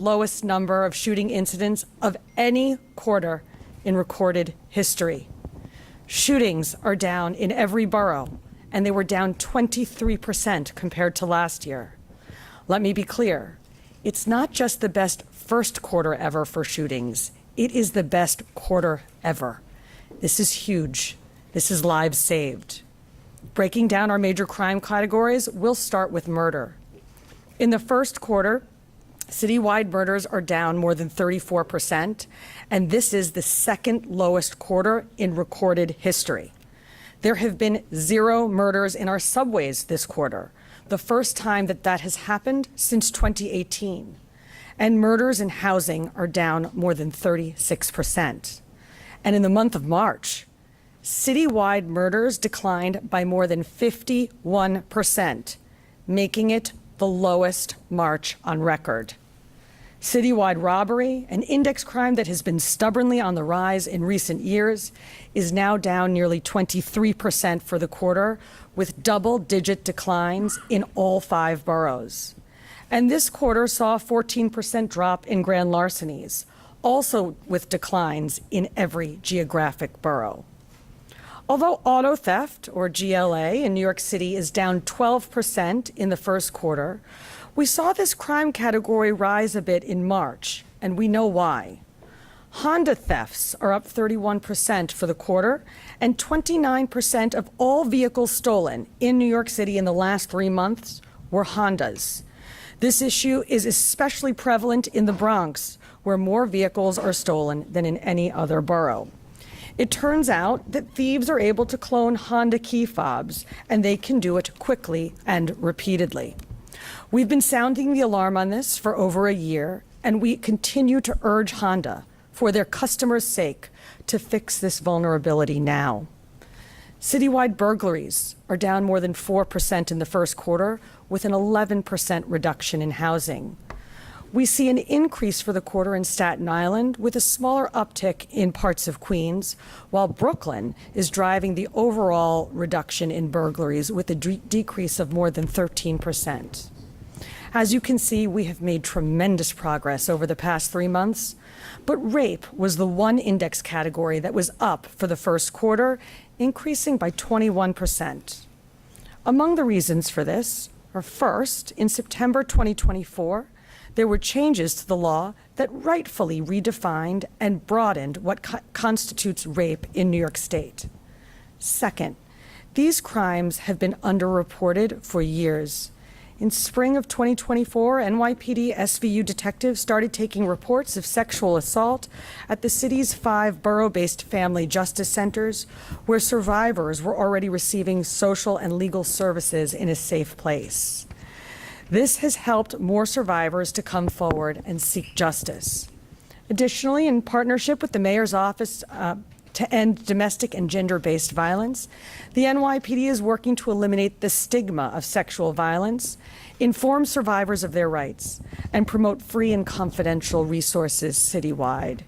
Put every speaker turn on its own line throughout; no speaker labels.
lowest number of shooting incidents of any quarter in recorded history. Shootings are down in every borough, and they were down 23% compared to last year. Let me be clear, it's not just the best first quarter ever for shootings, it is the best quarter ever. This is huge. This is lives saved. Breaking down our major crime categories, we'll start with murder. In the first quarter, citywide murders are down more than 34%, and this is the second lowest quarter in recorded history. There have been 0 murders in our subways this quarter, the first time that has happened since 2018. And murders in housing are down more than 36%. And in the month of March, citywide murders declined by more than 51%, making it the lowest March on record. Citywide robbery, an index crime that has been stubbornly on the rise in recent years, is now down nearly 23% for the quarter, with double-digit declines in all 5 boroughs. And this quarter saw a 14% drop in grand larcenies, also with declines in every geographic borough. Although auto theft, or GLA, in New York City is down 12% in the first quarter, we saw this crime category rise a bit in March, and we know why. Honda thefts are up 31% for the quarter, and 29% of all vehicles stolen in New York City in the last 3 months were Hondas. This issue is especially prevalent in the Bronx, where more vehicles are stolen than in any other borough. It turns out that thieves are able to clone Honda key fobs, and they can do it quickly and repeatedly. We've been sounding the alarm on this for over a year, and we continue to urge Honda, for their customers' sake, to fix this vulnerability now. Citywide burglaries are down more than 4% in the first quarter, with an 11% reduction in housing. We see an increase for the quarter in Staten Island, with a smaller uptick in parts of Queens, while Brooklyn is driving the overall reduction in burglaries with a decrease of more than 13%. As you can see, we have made tremendous progress over the past 3 months, but rape was the one index category that was up for the first quarter, increasing by 21%. Among the reasons for this are, first, in September 2024, there were changes to the law that rightfully redefined and broadened what constitutes rape in New York State. Second, these crimes have been underreported for years. In spring of 2024, NYPD SVU detectives started taking reports of sexual assault at the city's 5 borough-based family justice centers, where survivors were already receiving social and legal services in a safe place. This has helped more survivors to come forward and seek justice. Additionally, in partnership with the Mayor's Office to end domestic and gender-based violence, the NYPD is working to eliminate the stigma of sexual violence, inform survivors of their rights, and promote free and confidential resources citywide.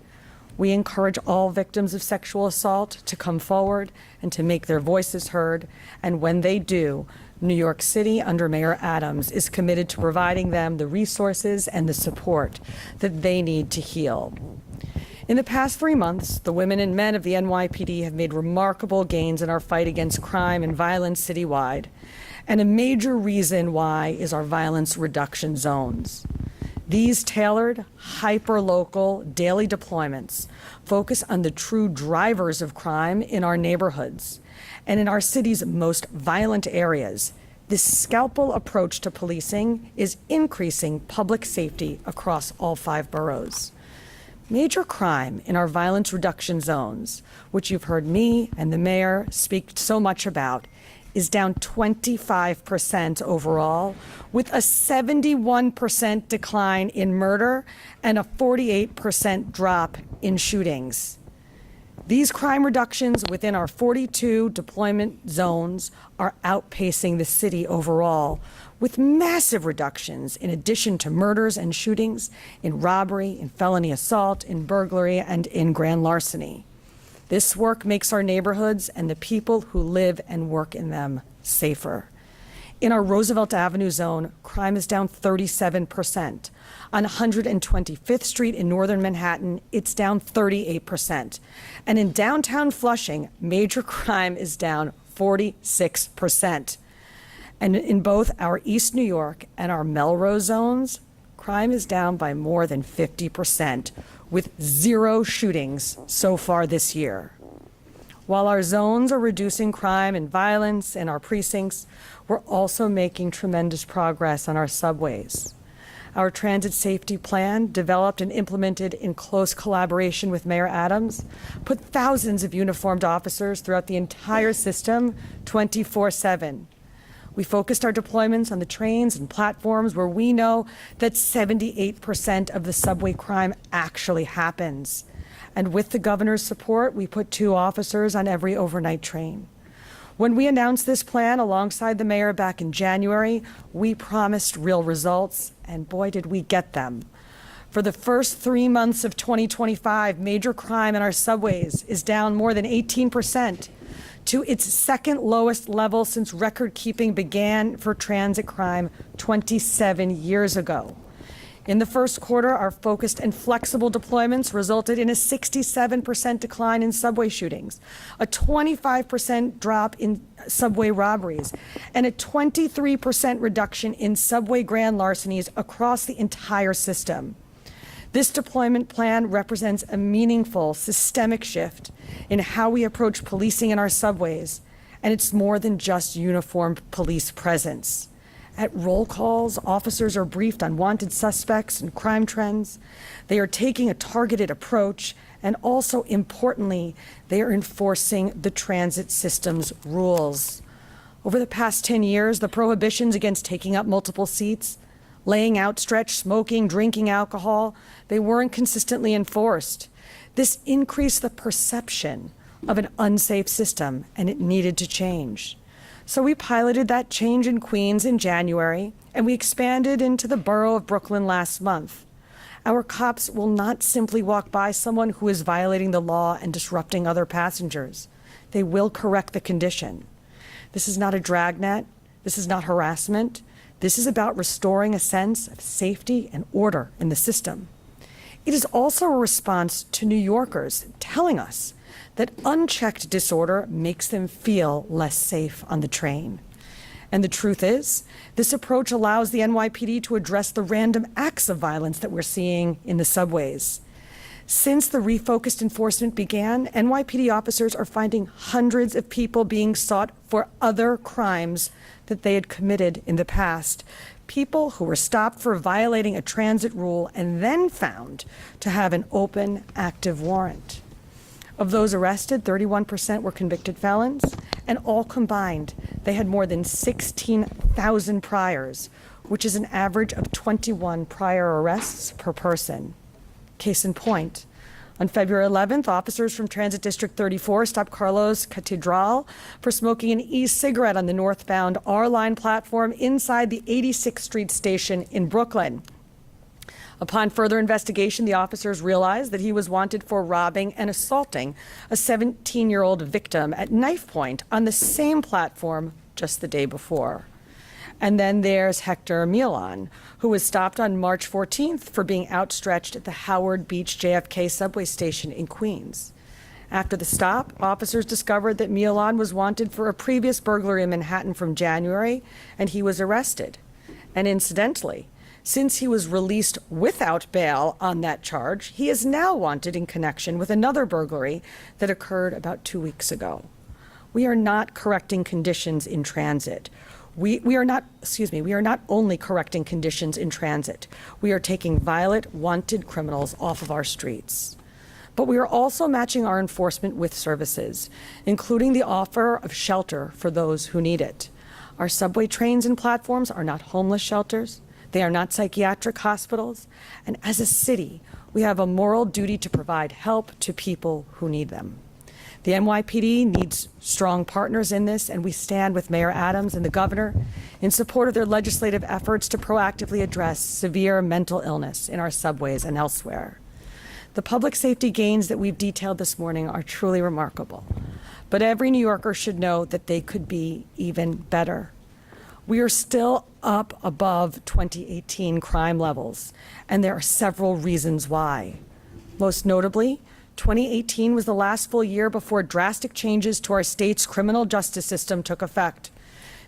We encourage all victims of sexual assault to come forward and to make their voices heard, and when they do, New York City, under Mayor Adams, is committed to providing them the resources and the support that they need to heal. In the past 3 months, the women and men of the NYPD have made remarkable gains in our fight against crime and violence citywide, and a major reason why is our violence reduction zones. These tailored, hyper-local daily deployments focus on the true drivers of crime in our neighborhoods. And in our city's most violent areas, this scalpel approach to policing is increasing public safety across all 5 boroughs. Major crime in our violence reduction zones, which you've heard me and the mayor speak so much about, is down 25% overall, with a 71% decline in murder and a 48% drop in shootings. These crime reductions within our 42 deployment zones are outpacing the city overall, with massive reductions in addition to murders and shootings, in robbery, in felony assault, in burglary, and in grand larceny. This work makes our neighborhoods and the people who live and work in them safer. In our Roosevelt Avenue zone, crime is down 37%, On 125th Street in northern Manhattan, it's down 38%. And in downtown Flushing, major crime is down 46%. And in both our East New York and our Melrose zones, crime is down by more than 50%, with 0 shootings so far this year. While our zones are reducing crime and violence in our precincts, we're also making tremendous progress on our subways. Our transit safety plan, developed and implemented in close collaboration with Mayor Adams, put thousands of uniformed officers throughout the entire system 24/7. We focused our deployments on the trains and platforms where we know that 78% of the subway crime actually happens. And with the governor's support, we put 2 officers on every overnight train. When we announced this plan alongside the mayor back in January, we promised real results, and boy, did we get them. For the first 3 months of 2025, major crime in our subways is down more than 18%. To its second lowest level since record keeping began for transit crime 27 years ago. In the first quarter, our focused and flexible deployments resulted in a 67% decline in subway shootings, a 25% drop in subway robberies, and a 23% reduction in subway grand larcenies across the entire system. This deployment plan represents a meaningful, systemic shift in how we approach policing in our subways, and it's more than just uniformed police presence. At roll calls, officers are briefed on wanted suspects and crime trends. They are taking a targeted approach, and also, importantly, they are enforcing the transit system's rules. Over the past 10 years, the prohibitions against taking up multiple seats, laying outstretched, smoking, drinking alcohol, they weren't consistently enforced. This increased the perception of an unsafe system, and it needed to change. So we piloted that change in Queens in January, and we expanded into the borough of Brooklyn last month. Our cops will not simply walk by someone who is violating the law and disrupting other passengers. They will correct the condition. This is not a dragnet. This is not harassment. This is about restoring a sense of safety and order in the system. It is also a response to New Yorkers telling us that unchecked disorder makes them feel less safe on the train. And the truth is, this approach allows the NYPD to address the random acts of violence that we're seeing in the subways. Since the refocused enforcement began, NYPD officers are finding hundreds of people being sought for other crimes that they had committed in the past. People who were stopped for violating a transit rule and then found to have an open, active warrant. Of those arrested, 31% were convicted felons, and all combined, they had more than 16,000 priors, which is an average of 21 prior arrests per person. Case in point, on February 11th, officers from Transit District 34 stopped Carlos Catedral for smoking an e-cigarette on the northbound R-Line platform inside the 86th Street station in Brooklyn. Upon further investigation, the officers realized that he was wanted for robbing and assaulting a 17-year-old victim at knife point on the same platform just the day before. And then there's Hector Milan, who was stopped on March 14th for being outstretched at the Howard Beach JFK subway station in Queens. After the stop, officers discovered that Milan was wanted for a previous burglary in Manhattan from January, and he was arrested. And incidentally, since he was released without bail on that charge, he is now wanted in connection with another burglary that occurred about 2 weeks ago. We are not correcting conditions in transit. We are not only correcting conditions in transit. We are taking violent, wanted criminals off of our streets. But we are also matching our enforcement with services, including the offer of shelter for those who need it. Our subway trains and platforms are not homeless shelters. They are not psychiatric hospitals. And as a city, we have a moral duty to provide help to people who need them. The NYPD needs strong partners in this, and we stand with Mayor Adams and the governor in support of their legislative efforts to proactively address severe mental illness in our subways and elsewhere. The public safety gains that we've detailed this morning are truly remarkable, but every New Yorker should know that they could be even better. We are still up above 2018 crime levels, and there are several reasons why. Most notably, 2018 was the last full year before drastic changes to our state's criminal justice system took effect.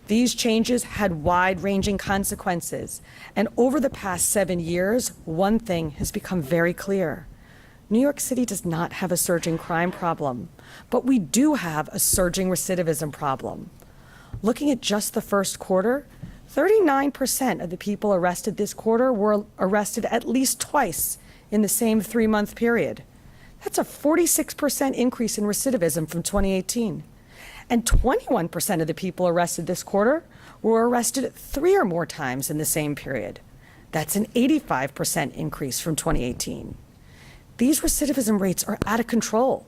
These changes had wide-ranging consequences, and over the past 7 years, one thing has become very clear. New York City does not have a surging crime problem, but we do have a surging recidivism problem. Looking at just the first quarter, 39% of the people arrested this quarter were arrested at least twice in the same 3-month period. That's a 46% increase in recidivism from 2018. And 21% of the people arrested this quarter were arrested 3 or more times in the same period. That's an 85% increase from 2018. These recidivism rates are out of control.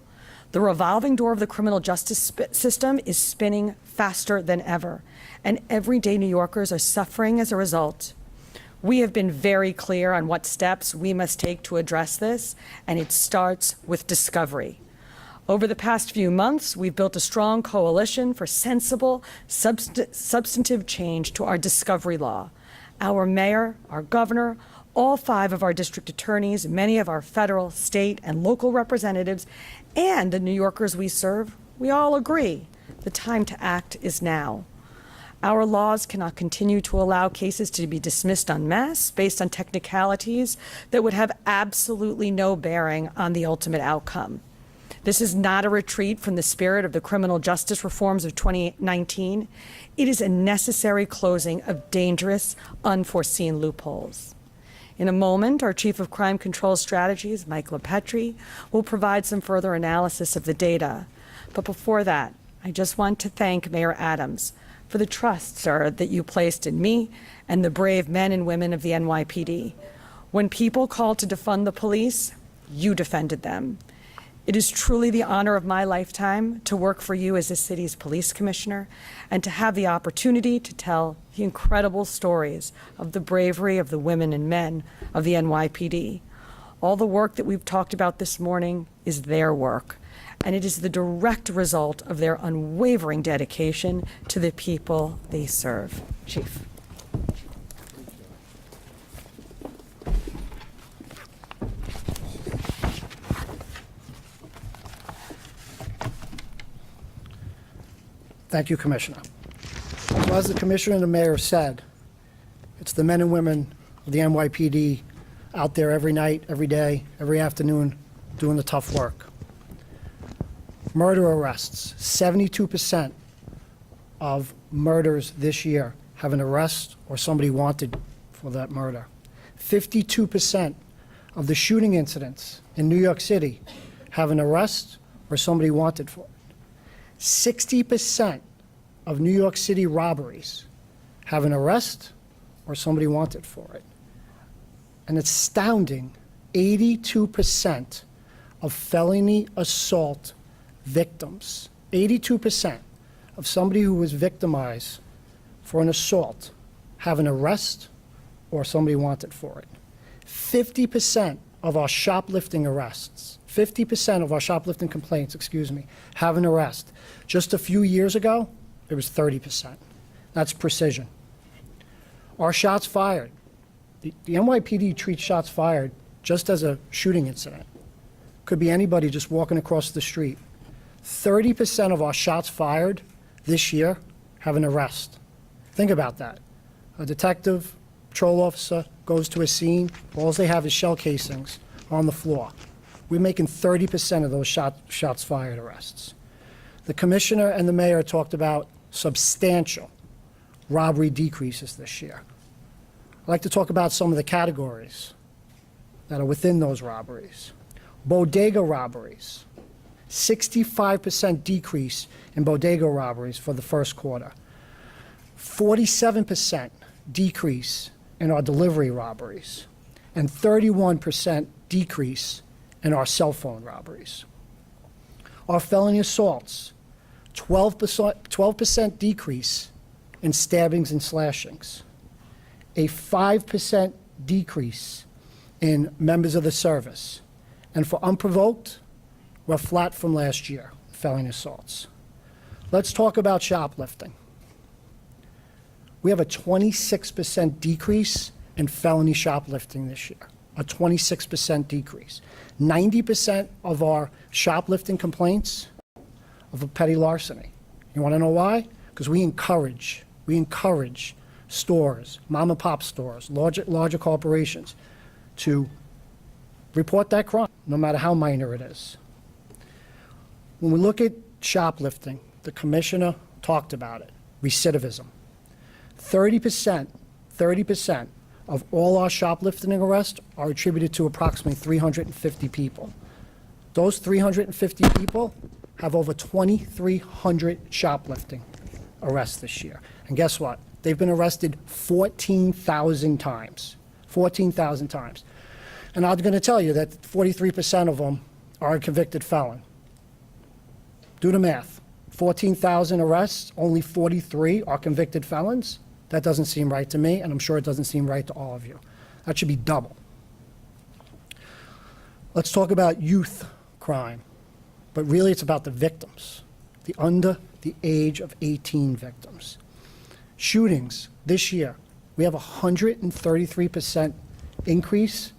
The revolving door of the criminal justice system is spinning faster than ever, and everyday New Yorkers are suffering as a result. We have been very clear on what steps we must take to address this, and it starts with discovery. Over the past few months, we've built a strong coalition for sensible, substantive change to our discovery law. Our mayor, our governor, all 5 of our district attorneys, many of our federal, state, and local representatives, and the New Yorkers we serve, we all agree the time to act is now. Our laws cannot continue to allow cases to be dismissed en masse based on technicalities that would have absolutely no bearing on the ultimate outcome. This is not a retreat from the spirit of the criminal justice reforms of 2019. It is a necessary closing of dangerous, unforeseen loopholes. In a moment, our Chief of Crime Control Strategies, Mike LaPetri, will provide some further analysis of the data. But before that, I just want to thank Mayor Adams for the trust, sir, that you placed in me and the brave men and women of the NYPD. When people called to defund the police, you defended them. It is truly the honor of my lifetime to work for you as the city's police commissioner and to have the opportunity to tell the incredible stories of the bravery of the women and men of the NYPD. All the work that we've talked about this morning is their work, and it is the direct result of their unwavering dedication to the people they serve. Chief.
Thank you, Commissioner. So as the Commissioner and the Mayor said, it's the men and women of the NYPD out there every night, every day, every afternoon, doing the tough work. Murder arrests. 72% of murders this year have an arrest or somebody wanted for that murder. 52% of the shooting incidents in New York City have an arrest or somebody wanted for it. 60% of New York City robberies have an arrest or somebody wanted for it. An astounding 82% of felony assault victims, 82% of somebody who was victimized for an assault have an arrest or somebody wanted for it. 50% of our shoplifting arrests, 50% of our shoplifting complaints, have an arrest. Just a few years ago, it was 30%. That's precision. Our shots fired. The NYPD treats shots fired just as a shooting incident. Could be anybody just walking across the street. 30% of our shots fired this year have an arrest. Think about that. A detective, patrol officer goes to a scene, all they have is shell casings on the floor. We're making 30% of those shots fired arrests. The Commissioner and the Mayor talked about substantial robbery decreases this year. I'd like to talk about some of the categories that are within those robberies. Bodega robberies, 65% decrease in bodega robberies for the first quarter. 47% decrease in our delivery robberies, and 31% decrease in our cell phone robberies. Our felony assaults, 12% decrease in stabbings and slashings, a 5% decrease in members of the service, and for unprovoked, we're flat from last year, felony assaults. Let's talk about shoplifting. We have a 26% decrease in felony shoplifting this year, a 26% decrease. 90% of our shoplifting complaints of petty larceny. You want to know why? Because we encourage stores, mom and pop stores, larger corporations to report that crime, no matter how minor it is. When we look at shoplifting, the commissioner talked about it, recidivism. 30% of all our shoplifting arrests are attributed to approximately 350 people. Those 350 people have over 2,300 shoplifting arrests this year. And guess what? They've been arrested 14,000 times. 14,000 times. And I'm going to tell you that 43% of them are a convicted felon. Do the math. 14,000 arrests, only 43 are convicted felons. That doesn't seem right to me, and I'm sure it doesn't seem right to all of you. That should be double. Let's talk about youth crime, but really it's about the victims, the under the age of 18 victims. Shootings this year, we have a 133% increase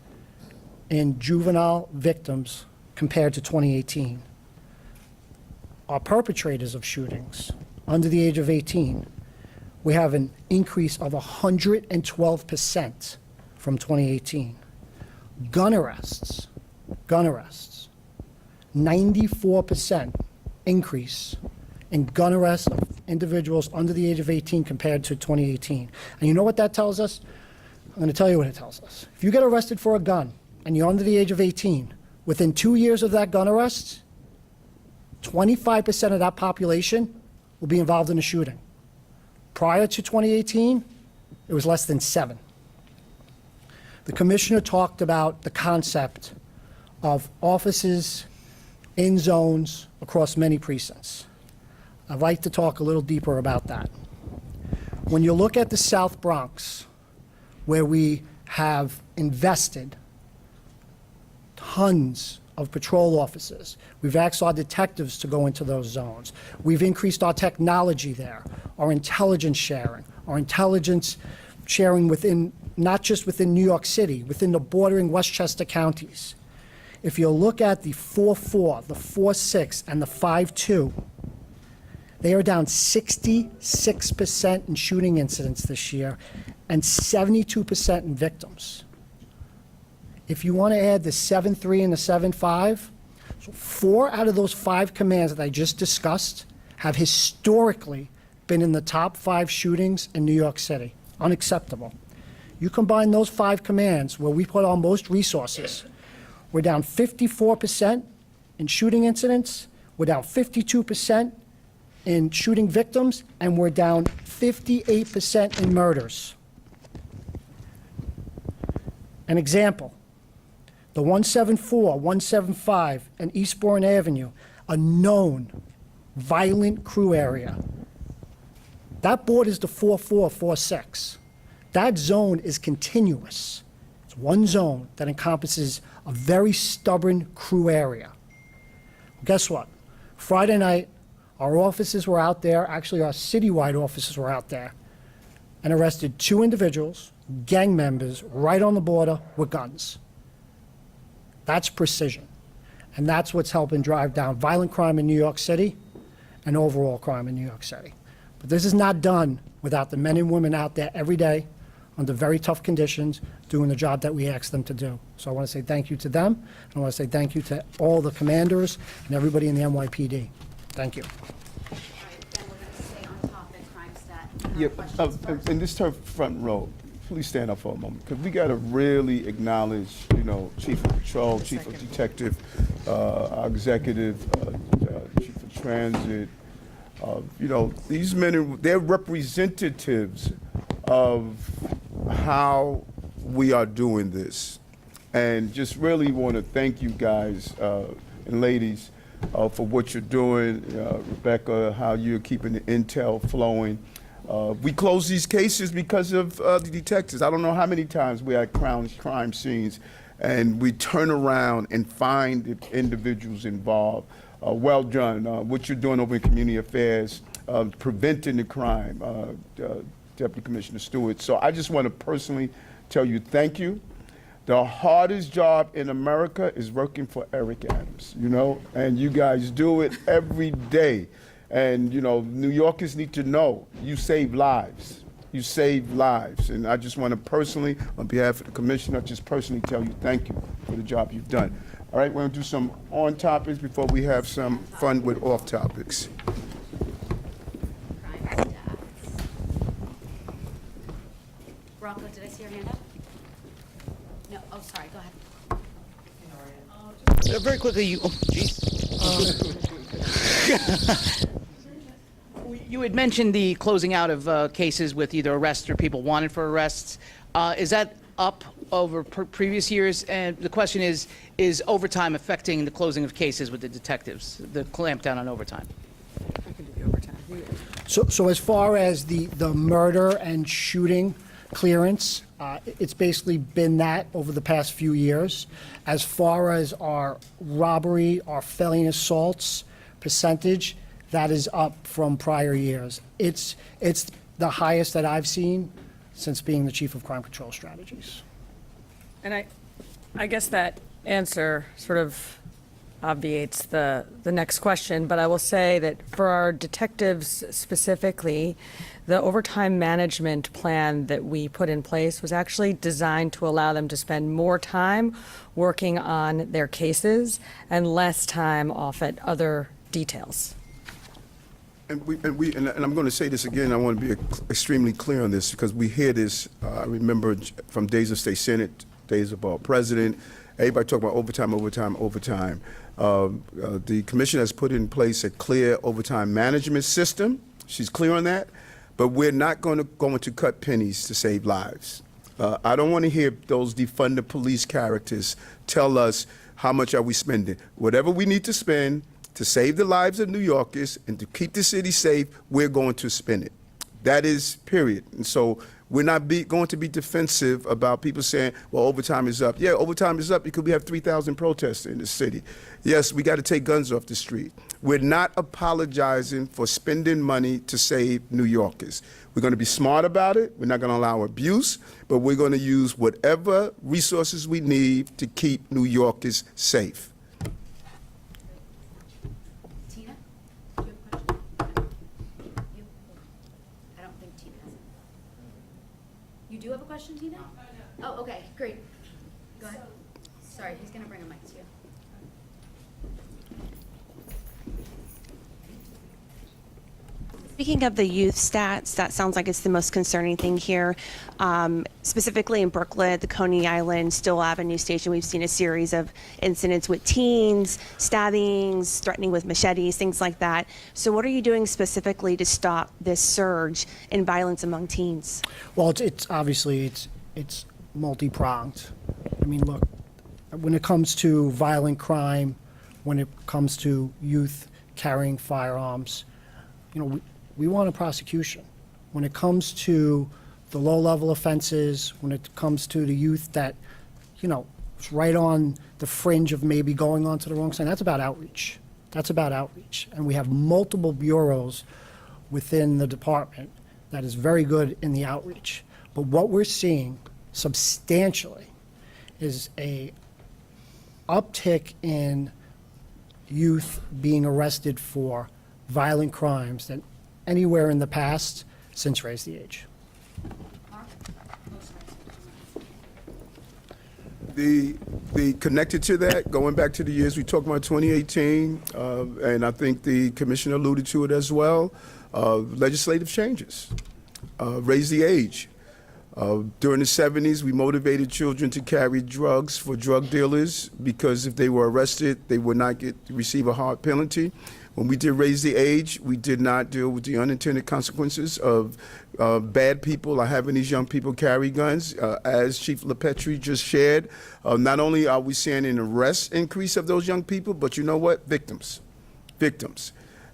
in juvenile victims compared to 2018. Our perpetrators of shootings under the age of 18, we have an increase of 112% from 2018. Gun arrests, 94% increase in gun arrests of individuals under the age of 18 compared to 2018. And you know what that tells us? I'm going to tell you what it tells us. If you get arrested for a gun and you're under the age of 18, within 2 years of that gun arrest, 25% of that population will be involved in a shooting. Prior to 2018, it was less than 7. The commissioner talked about the concept of offices in zones across many precincts. I'd like to talk a little deeper about that. When you look at the South Bronx, where we have invested tons of patrol officers. We've asked our detectives to go into those zones. We've increased our technology there, our intelligence sharing within, not just within New York City, within the bordering Westchester counties. If you look at the 4-4, the 4-6, and the 5-2, they are down 66% in shooting incidents this year and 72% in victims. If you want to add the 7-3 and the 7-5, so 4 out of those 5 commands that I just discussed have historically been in the top 5 shootings in New York City. Unacceptable. You combine those 5 commands where we put our most resources, we're down 54% in shooting incidents, we're down 52% in shooting victims, and we're down 58% in murders. An example. The 174, 175, and Eastbourne Avenue, a known violent crew area. That borders the 4-4, 4-6. That zone is continuous. It's one zone that encompasses a very stubborn crew area. Guess what? Friday night, our officers were out there, actually our citywide officers were out there, and arrested 2 individuals, gang members, right on the border with guns. That's precision. And that's what's helping drive down violent crime in New York City and overall crime in New York City. But this is not done without the men and women out there every day under very tough conditions doing the job that we ask them to do. So I want to say thank you to them, and I want to say thank you to all the commanders and everybody in the NYPD. Thank you.
All right, then we're going to stay on topic, crime stat.
Yeah, in this turn front row, please stand up for a moment, because we got to really acknowledge, you know, Chief of Patrol, Chief of Detective, our executive, Chief of Transit. You know, these men, they're representatives of how we are doing this. And just really want to thank you guys and ladies for what you're doing. Rebecca, how you're keeping the intel flowing. We close these cases because of the detectives. I don't know how many times we had crime scenes and we turn around and find the individuals involved. Well done. What you're doing over in community affairs, preventing the crime, Deputy Commissioner Stewart. So I just want to personally tell you thank you. The hardest job in America is working for Eric Adams, you know, and you guys do it every day. And, you know, New Yorkers need to know you save lives. You save lives. And I just want to personally, on behalf of the commissioner, just personally tell you thank you for the job you've done. All right, we're going to do some on topics before we have some fun with off topics.
Crime stats. Rocco, did I see your hand up? No, oh, sorry, go ahead.
Very quickly, you had mentioned the closing out of cases with either arrests or people wanted for arrests. Is that up over previous years? And the question is overtime affecting the closing of cases with the detectives, the clamp down on overtime?
I can do the overtime.
So as far as the murder and shooting clearance, it's basically been that over the past few years. As far as our robbery, our felony assaults percentage, that is up from prior years. It's the highest that I've seen since being the Chief of Crime Control Strategies.
And I guess that answer sort of obviates the next question, but I will say that for our detectives specifically, the overtime management plan that we put in place was actually designed to allow them to spend more time working on their cases and less time off at other details.
And I'm going to say this again. I want to be extremely clear on this because we hear this. I remember from days of state senate, days of our president. Everybody talk about overtime. The commission has put in place a clear overtime management system. She's clear on that, but we're not going to cut pennies to save lives. I don't want to hear those defund the police characters tell us how much are we spending. Whatever we need to spend to save the lives of New Yorkers and to keep the city safe, we're going to spend it. That is period. And so we're not going to be defensive about people saying, well, overtime is up. Yeah, overtime is up because we have 3,000 protests in the city. Yes, we got to take guns off the street. We're not apologizing for spending money to save New Yorkers. We're going to be smart about it. We're not going to allow abuse, but we're going to use whatever resources we need to keep New Yorkers safe.
Tina, do you have a question? You? I don't think Tina has it. You do have a question, Tina? Oh, okay, great. Go ahead. Sorry, he's gonna bring a mic to you.
Speaking of the youth stats, that sounds like it's the most concerning thing here. Specifically in Brooklyn, the Coney Island, Still Avenue station, we've seen a series of incidents with teens, stabbings, threatening with machetes, things like that. So what are you doing specifically to stop this surge in violence among teens?
Well, it's obviously it's multi-pronged. I mean, look, when it comes to violent crime, when it comes to youth carrying firearms, you know, we want a prosecution. When it comes to the low-level offenses, when it comes to the youth that, you know, is right on the fringe of maybe going onto the wrong side, that's about outreach. That's about outreach. And we have multiple bureaus within the department that is very good in the outreach. But what we're seeing substantially is a uptick in youth being arrested for violent crimes than anywhere in the past since Raise the Age.
Mark? Oh, sorry.
The connected to that, going back to the years we talked about 2018, and I think the commissioner alluded to it as well, legislative changes, raise the age. During the 70s, we motivated children to carry drugs for drug dealers because if they were arrested, they would not receive a hard penalty. When we did raise the age, we did not deal with the unintended consequences of bad people or having these young people carry guns. As Chief LaPetrie just shared, not only are we seeing an arrest increase of those young people, but you know what? Victims.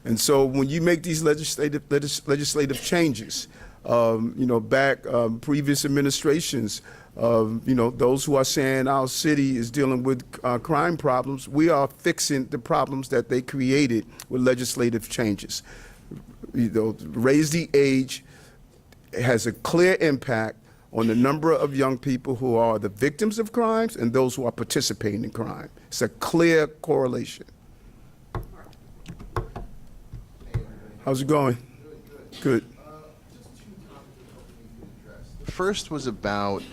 And so when you make these legislative changes, you know, back previous administrations, you know, those who are saying our city is dealing with crime problems, we are fixing the problems that they created with legislative changes. You know, raise the age has a clear impact on the number of young people who are the victims of crimes and those who are participating in crime. It's a clear correlation. How's it going? Good.
First was about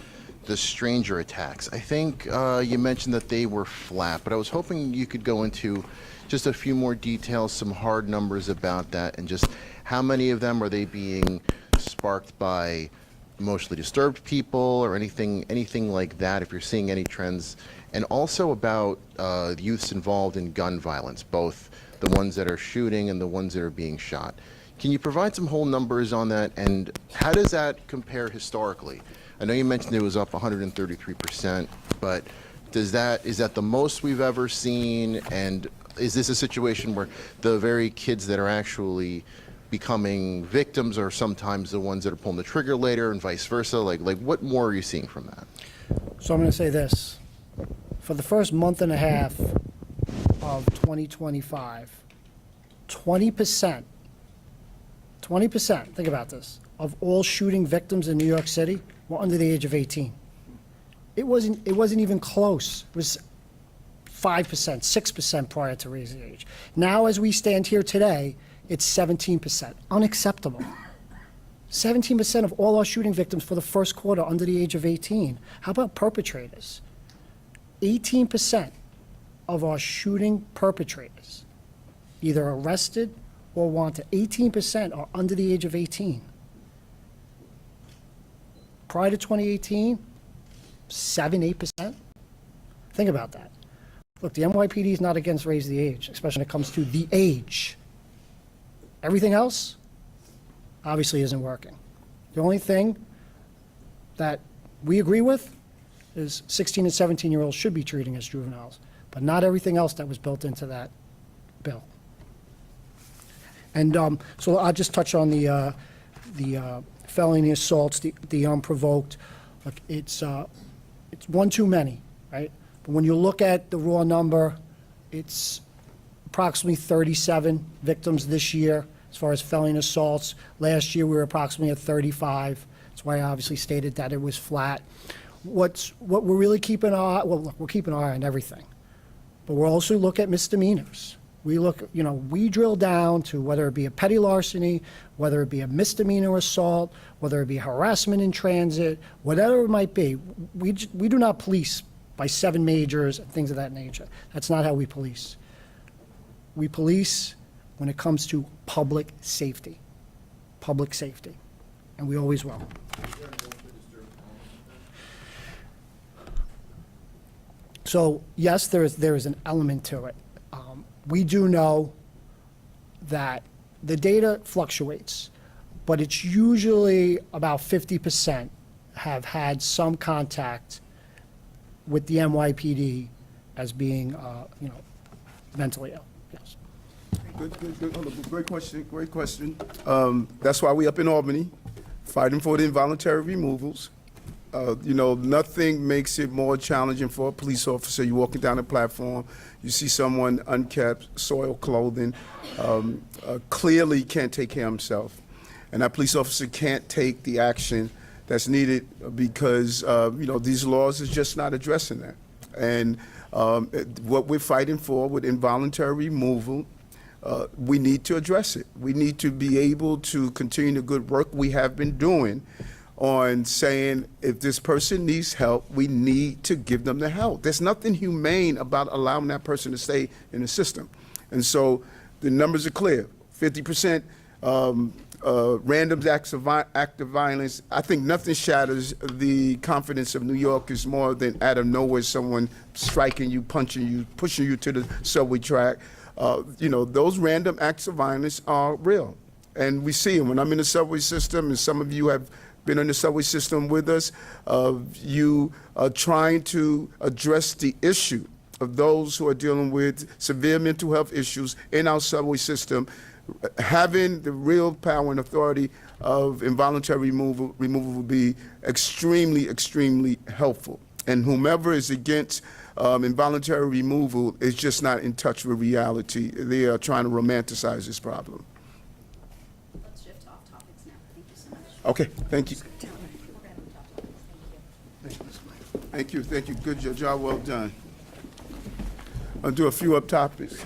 the stranger attacks. I think you mentioned that they were flat, but I was hoping you could go into just a few more details, some hard numbers about that, and just how many of them are they being sparked by emotionally disturbed people or anything like that, if you're seeing any trends, and also about the youths involved in gun violence, both the ones that are shooting and the ones that are being shot. Can you provide some whole numbers on that, and how does that compare historically? I know you mentioned it was up 133%, but is that the most we've ever seen, and is this a situation where the very kids that are actually becoming victims are sometimes the ones that are pulling the trigger later, and vice versa? Like what more are you seeing from that?
So I'm going to say this. For the first month and a half of 2025, 20%, think about this, of all shooting victims in New York City were under the age of 18. It wasn't even close. It was 5%, 6% prior to raising the age. Now, as we stand here today, it's 17%. Unacceptable. 17% of all our shooting victims for the first quarter under the age of 18. How about perpetrators? 18% of our shooting perpetrators, either arrested or wanted, 18% are under the age of 18. Prior to 2018, 7-8%. Think about that. Look, the NYPD is not against raising the age, especially when it comes to the age. Everything else obviously isn't working. The only thing that we agree with is 16 and 17-year-olds should be treated as juveniles, but not everything else that was built into that bill. And so I'll just touch on the felony assaults, the unprovoked. Look, it's one too many, right? But when you look at the raw number, it's approximately 37 victims this year as far as felony assaults. Last year we were approximately at 35. That's why I obviously stated that it was flat. What we're really keeping our eye, well, look, we're keeping our eye on everything, but we're also look at misdemeanors. We look, we drill down to whether it be a petty larceny, whether it be a misdemeanor assault, whether it be harassment in transit, whatever it might be. We do not police by 7 majors and things of that nature. That's not how we police. We police when it comes to public safety, and we always will. So yes, there is an element to it. We do know that the data fluctuates, but it's usually about 50% have had some contact with the NYPD as being, mentally ill. Yes.
Good. Hold on. Great question. That's why we up in Albany, fighting for the involuntary removals. Nothing makes it more challenging for a police officer. You're walking down a platform, you see someone unkept, soiled clothing, clearly can't take care of himself. And that police officer can't take the action that's needed because, these laws is just not addressing that. And what we're fighting for with involuntary removal, we need to address it. We need to be able to continue the good work we have been doing on saying if this person needs help, we need to give them the help. There's nothing humane about allowing that person to stay in the system. And so the numbers are clear. 50% random acts of violence. I think nothing shatters the confidence of New Yorkers more than out of nowhere someone striking you, punching you, pushing you to the subway track. Those random acts of violence are real. And we see them. When I'm in the subway system, and some of you have been in the subway system with us, you are trying to address the issue of those who are dealing with severe mental health issues in our subway system. Having the real power and authority of involuntary removal will be extremely, extremely helpful. And whomever is against involuntary removal is just not in touch with reality. They are trying to romanticize this problem.
Let's shift off topics now. Thank you so much.
Okay, thank you. Thank you. Good job, well done. I'll do a few up topics.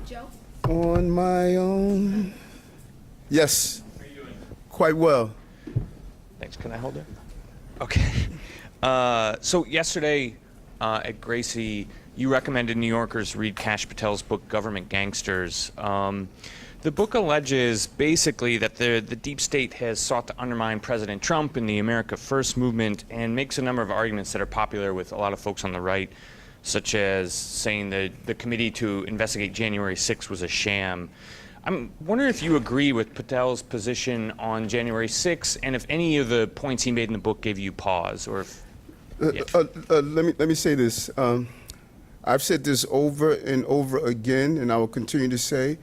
Joe?
On my own. Yes. How are you doing? Quite well.
Thanks. Can I hold it? Okay. So yesterday at Gracie, you recommended New Yorkers read Kash Patel's book, Government Gangsters. The book alleges basically that the deep state has sought to undermine President Trump and the America First movement and makes a number of arguments that are popular with a lot of folks on the right, such as saying that the committee to investigate January 6th was a sham. I'm wondering if you agree with Patel's position on January 6th, and if any of the points he made in the book gave you pause, or if...
Let me say this. I've said this over and over again, and I will continue to say,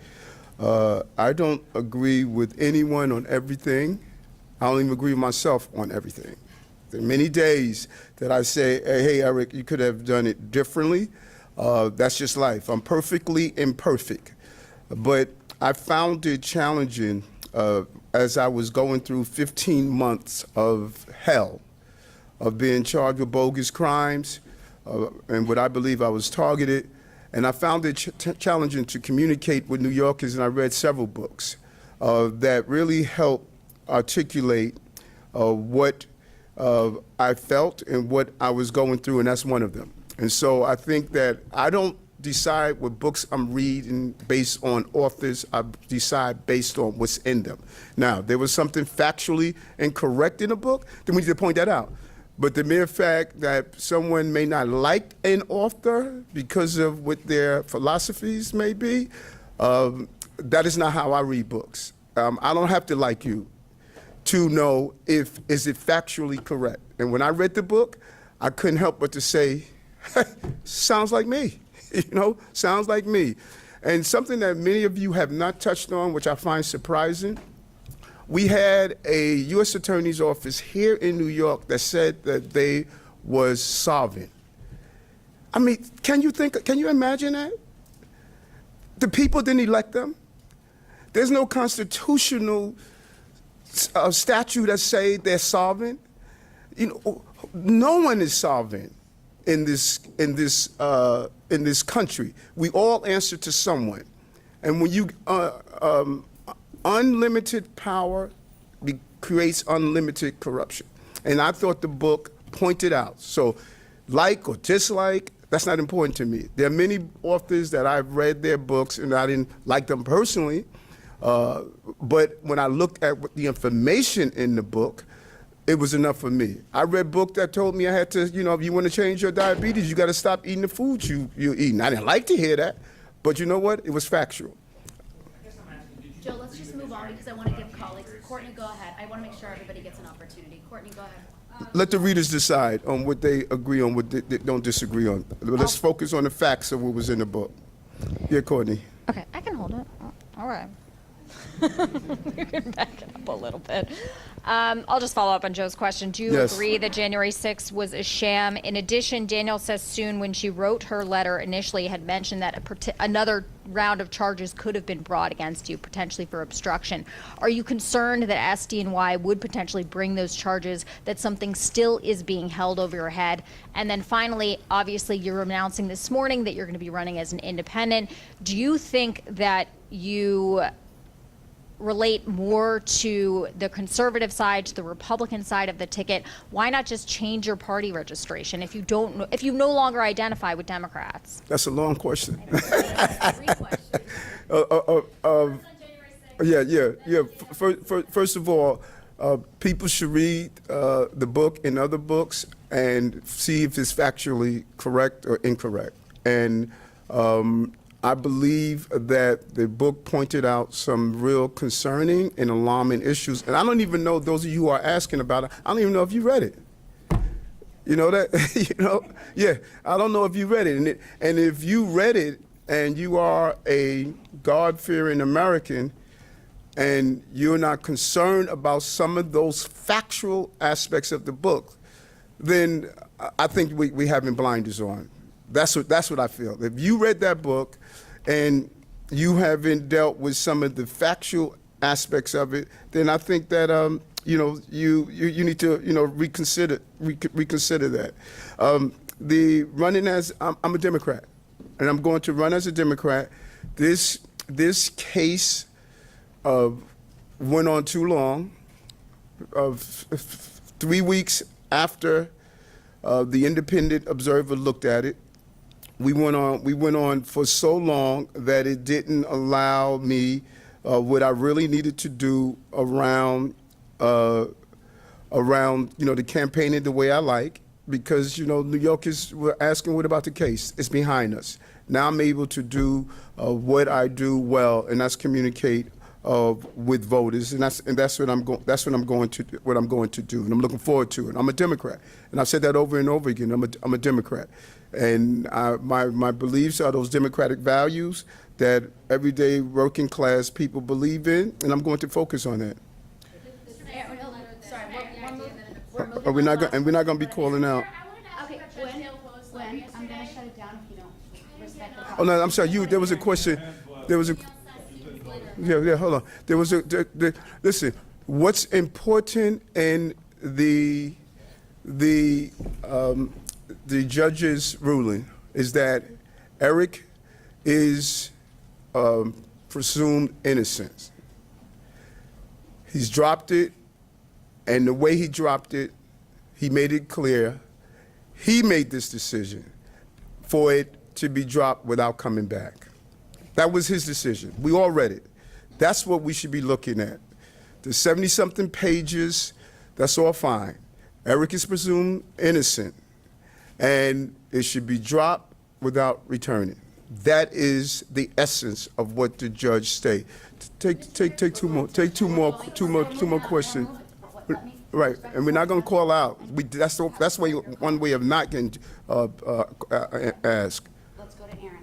I don't agree with anyone on everything. I don't even agree with myself on everything. There are many days that I say, hey, Eric, you could have done it differently. That's just life. I'm perfectly imperfect. But I found it challenging as I was going through 15 months of hell, of being charged with bogus crimes, and what I believe I was targeted. And I found it challenging to communicate with New Yorkers, and I read several books that really helped articulate what I felt and what I was going through, and that's one of them. And so I think that I don't decide what books I'm reading based on authors. I decide based on what's in them. Now, there was something factually incorrect in a book, then we need to point that out. But the mere fact that someone may not like an author because of what their philosophies may be, that is not how I read books. I don't have to like you to know is it factually correct. And when I read the book, I couldn't help but to say, sounds like me, sounds like me. And something that many of you have not touched on, which I find surprising, we had a U.S. Attorney's Office here in New York that said that they was solvent. I mean, can you imagine that? The people didn't elect them. There's no constitutional statute that say they're solvent. No one is solvent in this country. We all answer to someone, and when you unlimited power creates unlimited corruption. And I thought the book pointed out. So like or dislike, that's not important to me. There are many authors that I've read their books and I didn't like them personally. But when I looked at the information in the book, it was enough for me. I read books that told me I had to, if you want to change your diabetes, you got to stop eating the food you're eating. I didn't like to hear that, but you know what? It was factual.
Joe, let's just move on because I want to give colleagues. Courtney, go ahead. I want to make sure everybody gets an opportunity. Courtney, go ahead.
Let the readers decide on what they agree on, what they don't disagree on. Let's focus on the facts of what was in the book. Yeah, Courtney.
Okay, I can hold it. All right. You can back it up a little bit. I'll just follow up on Joe's question. Do you
Yes.
agree that January 6th was a sham? In addition, Danielle Sassoon, when she wrote her letter initially, had mentioned that another round of charges could have been brought against you, potentially for obstruction. Are you concerned that SDNY would potentially bring those charges, that something still is being held over your head? And then finally, obviously, you're announcing this morning that you're going to be running as an independent. Do you think that you relate more to the conservative side, to the Republican side of the ticket? Why not just change your party registration if you no longer identify with Democrats?
That's a long question.
Three questions.
Yeah. First of all, people should read the book and other books and see if it's factually correct or incorrect. And I believe that the book pointed out some real concerning and alarming issues. And I don't even know, those of you who are asking about it, I don't even know if you read it. You know that? Yeah, I don't know if you read it. And if you read it and you are a God-fearing American, and you're not concerned about some of those factual aspects of the book, then I think we having blinders on. That's what I feel. If you read that book and you haven't dealt with some of the factual aspects of it, then I think that you need to reconsider that. The running as I'm a Democrat, and I'm going to run as a Democrat. This case went on too long. 3 weeks after the independent observer looked at it, we went on for so long that it didn't allow me what I really needed to do around the campaigning the way I like, because New Yorkers were asking, what about the case? It's behind us. Now I'm able to do what I do well, and that's communicate with voters, and that's what I'm going to do, and I'm looking forward to it. I'm a Democrat, and I've said that over and over again. I'm a Democrat, and my beliefs are those democratic values that everyday working class people believe in, and I'm going to focus on that. We're not going to be calling out.
Okay, when I'm gonna shut it down if you don't respect the.
Oh no, I'm sorry. There was a question. There was a. Yeah. Hold on. There was a. Listen. What's important in the judge's ruling is that Eric is presumed innocent. He's dropped it, and the way he dropped it, he made it clear. He made this decision for it to be dropped without coming back. That was his decision. We all read it. That's what we should be looking at. The 70-something pages, that's all fine. Eric is presumed innocent, and it should be dropped without returning. That is the essence of what the judge stated. Take two more questions. Right, and we're not going to call out. That's one way of not getting asked.
Let's go to Aaron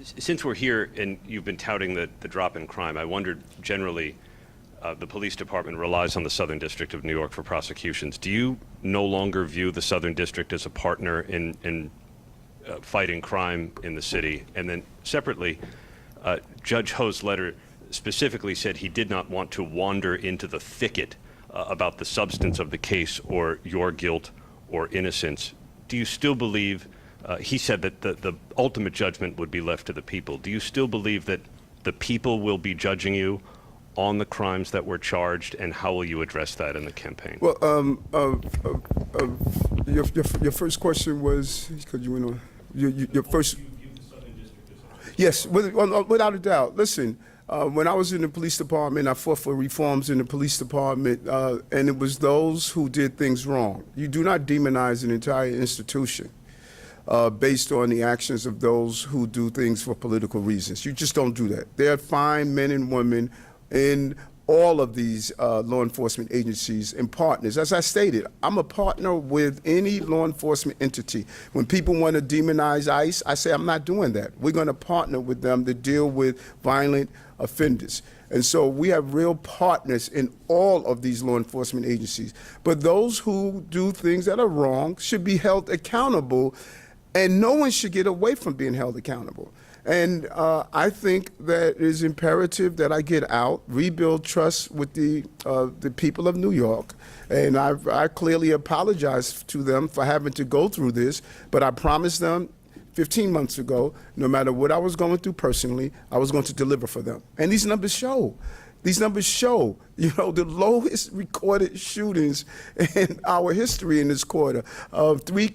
next.
Since we're here and you've been touting the drop in crime, I wondered generally, the police department relies on the Southern District of New York for prosecutions. Do you no longer view the Southern District as a partner in fighting crime in the city? And then separately, Judge Ho's letter specifically said he did not want to wander into the thicket about the substance of the case or your guilt or innocence. Do you still believe, he said that the ultimate judgment would be left to the people. Do you still believe that the people will be judging you on the crimes that were charged, and how will you address that in the campaign?
Well, your first question was, because you went on, your first. Yes, without a doubt. Listen, when I was in the police department, I fought for reforms in the police department, and it was those who did things wrong. You do not demonize an entire institution based on the actions of those who do things for political reasons. You just don't do that. There are fine men and women in all of these law enforcement agencies and partners. As I stated, I'm a partner with any law enforcement entity. When people want to demonize ICE, I say I'm not doing that. We're going to partner with them to deal with violent offenders. And so we have real partners in all of these law enforcement agencies. But those who do things that are wrong should be held accountable, and no one should get away from being held accountable. And I think that it is imperative that I get out, rebuild trust with the people of New York. And I clearly apologize to them for having to go through this, but I promised them 15 months ago, no matter what I was going through personally, I was going to deliver for them. And these numbers show. These numbers show, the lowest recorded shootings in our history in this quarter, of 5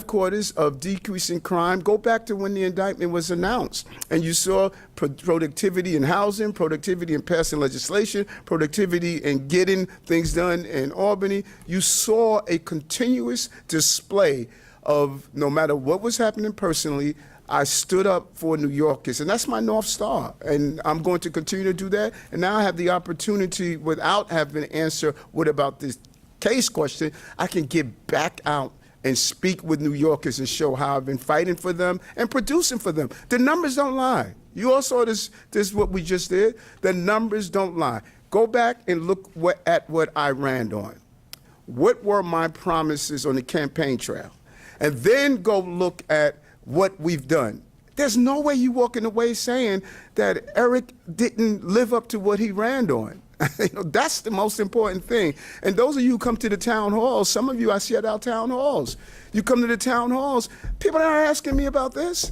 quarters of decreasing crime. Go back to when the indictment was announced, and you saw productivity in housing, productivity in passing legislation, productivity in getting things done in Albany. You saw a continuous display of, no matter what was happening personally, I stood up for New Yorkers, and that's my North Star, and I'm going to continue to do that. And now I have the opportunity, without having to answer what about this case question, I can get back out and speak with New Yorkers and show how I've been fighting for them and producing for them. The numbers don't lie. You all saw this what we just did. The numbers don't lie. Go back and look at what I ran on. What were my promises on the campaign trail? And then go look at what we've done. There's no way you walking away saying that Eric didn't live up to what he ran on. That's the most important thing. And those of you who come to the town halls, some of you I see at our town halls, you come to the town halls, people are asking me about this.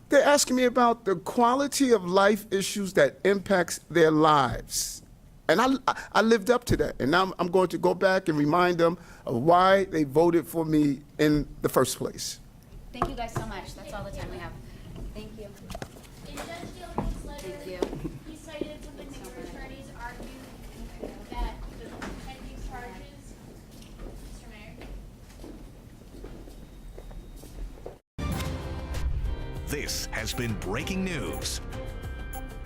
They're asking me about the quality of life issues that impacts their lives. And I lived up to that. And now I'm going to go back and remind them of why they voted for me in the first place.
Thank you guys so much. That's all the time we have. Thank you.
In Judge Gilman's letter,
Thank you.
he cited something that your attorneys argued that the pending charges, Mr. Mayor.
This has been breaking news.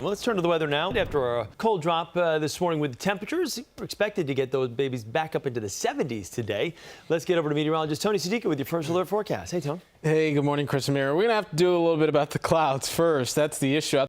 Well, let's turn to the weather now. After a cold drop this morning with temperatures, we're expected to get those babies back up into the 70s today. Let's get over to meteorologist Tony Sadiqa with your first alert forecast. Hey, Tony.
Hey, good morning, Chris and Mary. We're going to have to do a little bit about the clouds first. That's the issue.